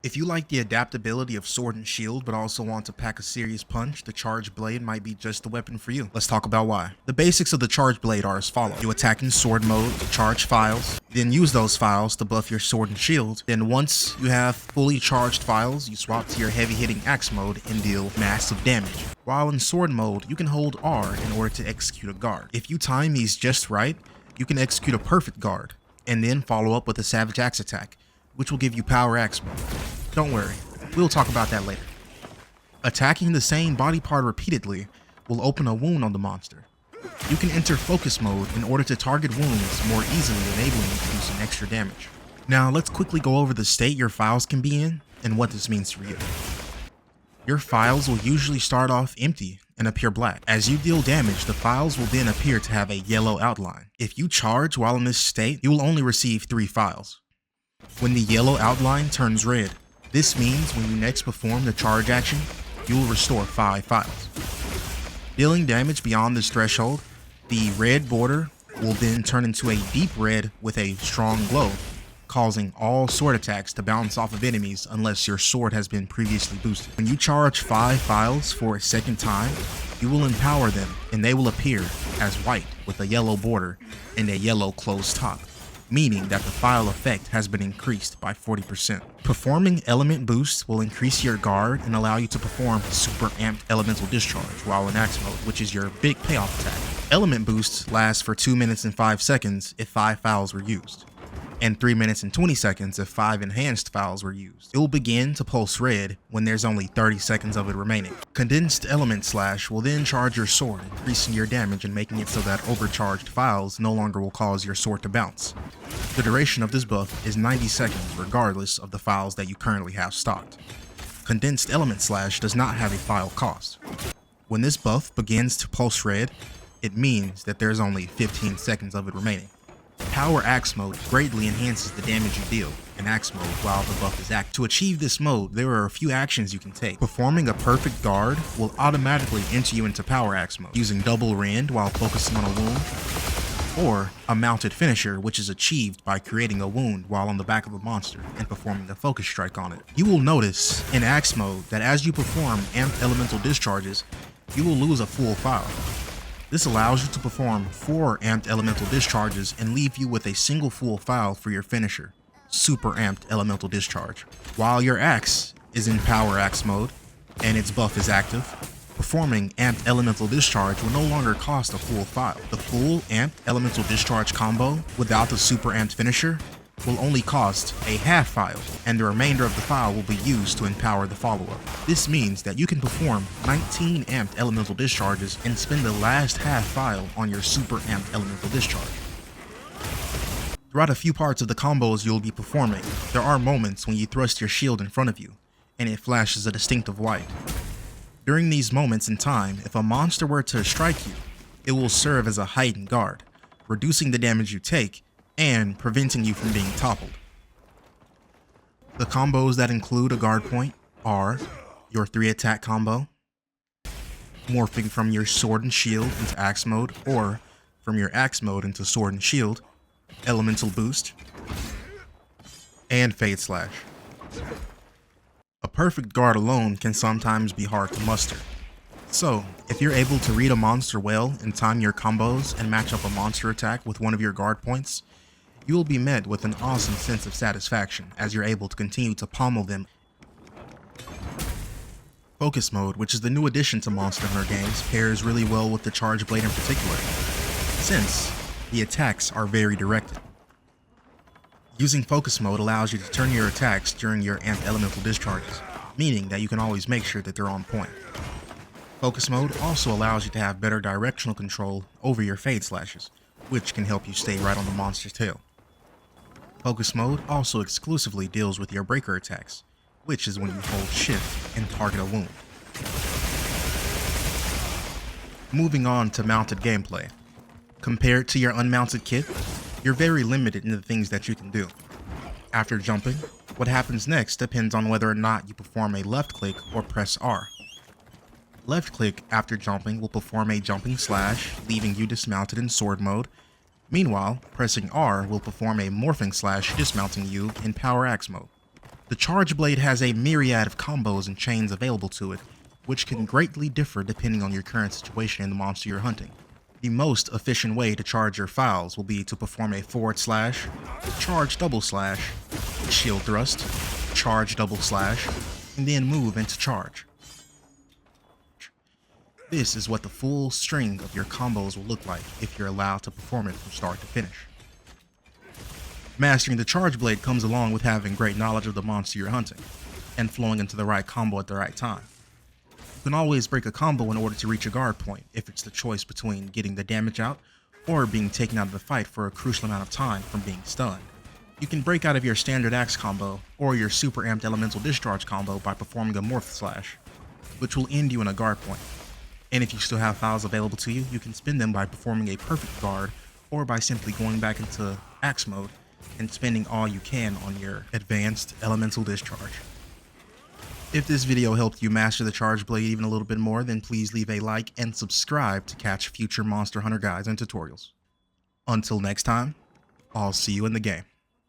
If you like the adaptability of Sword and Shield but also want to pack a serious punch, the Charge Blade might be just the weapon for you. Let's talk about why. The basics of the Charge Blade are as follows. You attack in Sword mode to charge files, then use those files to buff your Sword and Shield. Then once you have fully charged files, you swap to your heavy hitting Axe mode and deal massive damage. While in Sword mode, you can hold R in order to execute a guard. If you time these just right, you can execute a perfect guard, and then follow up with a Savage Axe attack, which will give you power axe mode. Don't worry, we'll talk about that later. Attacking the same body part repeatedly will open a wound on the monster. You can enter focus mode in order to target wounds more easily, enabling you to do some extra damage. Now let's quickly go over the state your files can be in and what this means for you. Your files will usually start off empty and appear black. As you deal damage, the files will then appear to have a yellow outline. If you charge while in this state, you will only receive 3 files. When the yellow outline turns red, this means when you next perform the charge action, you will restore 5 files. Dealing damage beyond this threshold, the red border will then turn into a deep red with a strong glow, causing all sword attacks to bounce off of enemies unless your sword has been previously boosted. When you charge 5 files for a second time, you will empower them and they will appear as white with a yellow border and a yellow closed top, meaning that the file effect has been increased by 40%. Performing element boosts will increase your guard and allow you to perform super amped elemental discharge while in axe mode, which is your big payoff attack. Element boosts last for 2 minutes and 5 seconds if 5 files were used, and 3 minutes and 20 seconds if 5 enhanced files were used. It will begin to pulse red when there's only 30 seconds of it remaining. Condensed Element Slash will then charge your sword, increasing your damage and making it so that overcharged files no longer will cause your sword to bounce. The duration of this buff is 90 seconds regardless of the files that you currently have stocked. Condensed Element Slash does not have a file cost. When this buff begins to pulse red, it means that there's only 15 seconds of it remaining. Power Axe mode greatly enhances the damage you deal in Axe mode while the buff is active. To achieve this mode, there are a few actions you can take. Performing a perfect guard will automatically enter you into Power Axe mode, using double rend while focusing on a wound, or a mounted finisher, which is achieved by creating a wound while on the back of a monster and performing a focus strike on it. You will notice in Axe mode that as you perform amped elemental discharges, you will lose a full file. This allows you to perform 4 amped elemental discharges and leave you with a single full file for your finisher, super amped elemental discharge. While your axe is in power axe mode and its buff is active, performing amped elemental discharge will no longer cost a full file. The full amped elemental discharge combo without the super amped finisher will only cost a half file, and the remainder of the file will be used to empower the follow-up. This means that you can perform 19 amped elemental discharges and spend the last half file on your super amped elemental discharge. Throughout a few parts of the combos you'll be performing, there are moments when you thrust your shield in front of you, and it flashes a distinctive white. During these moments in time, if a monster were to strike you, it will serve as a heightened guard, reducing the damage you take and preventing you from being toppled. The combos that include a guard point are your 3 attack combo, morphing from your sword and shield into axe mode, or from your axe mode into sword and shield, elemental boost, and fade slash. A perfect guard alone can sometimes be hard to muster. So, if you're able to read a monster well and time your combos and match up a monster attack with one of your guard points, you will be met with an awesome sense of satisfaction as you're able to continue to pommel them. Focus mode, which is the new addition to Monster Hunter games, pairs really well with the Charge Blade in particular, since the attacks are very directed. Using focus mode allows you to turn your attacks during your amped elemental discharges, meaning that you can always make sure that they're on point. Focus mode also allows you to have better directional control over your fade slashes, which can help you stay right on the monster's tail. Focus mode also exclusively deals with your breaker attacks, which is when you hold shift and target a wound. Moving on to mounted gameplay. Compared to your unmounted kit, you're very limited in the things that you can do. After jumping, what happens next depends on whether or not you perform a left click or press R. Left click after jumping will perform a jumping slash, leaving you dismounted in sword mode. Meanwhile, pressing R will perform a morphing slash, dismounting you in power axe mode. The Charge Blade has a myriad of combos and chains available to it, which can greatly differ depending on your current situation and the monster you're hunting. The most efficient way to charge your files will be to perform a /, charge /, shield thrust, charge /, and then move into charge. This is what the full string of your combos will look like if you're allowed to perform it from start to finish. Mastering the Charge Blade comes along with having great knowledge of the monster you're hunting, and flowing into the right combo at the right time. You can always break a combo in order to reach a guard point if it's the choice between getting the damage out or being taken out of the fight for a crucial amount of time from being stunned. You can break out of your standard axe combo or your super amped elemental discharge combo by performing a morph slash, which will end you in a guard point. And if you still have files available to you, you can spend them by performing a perfect guard or by simply going back into axe mode and spending all you can on your advanced elemental discharge. If this video helped you master the Charge Blade even a little bit more, then please leave a like and subscribe to catch future Monster Hunter guides and tutorials. Until next time, I'll see you in the game.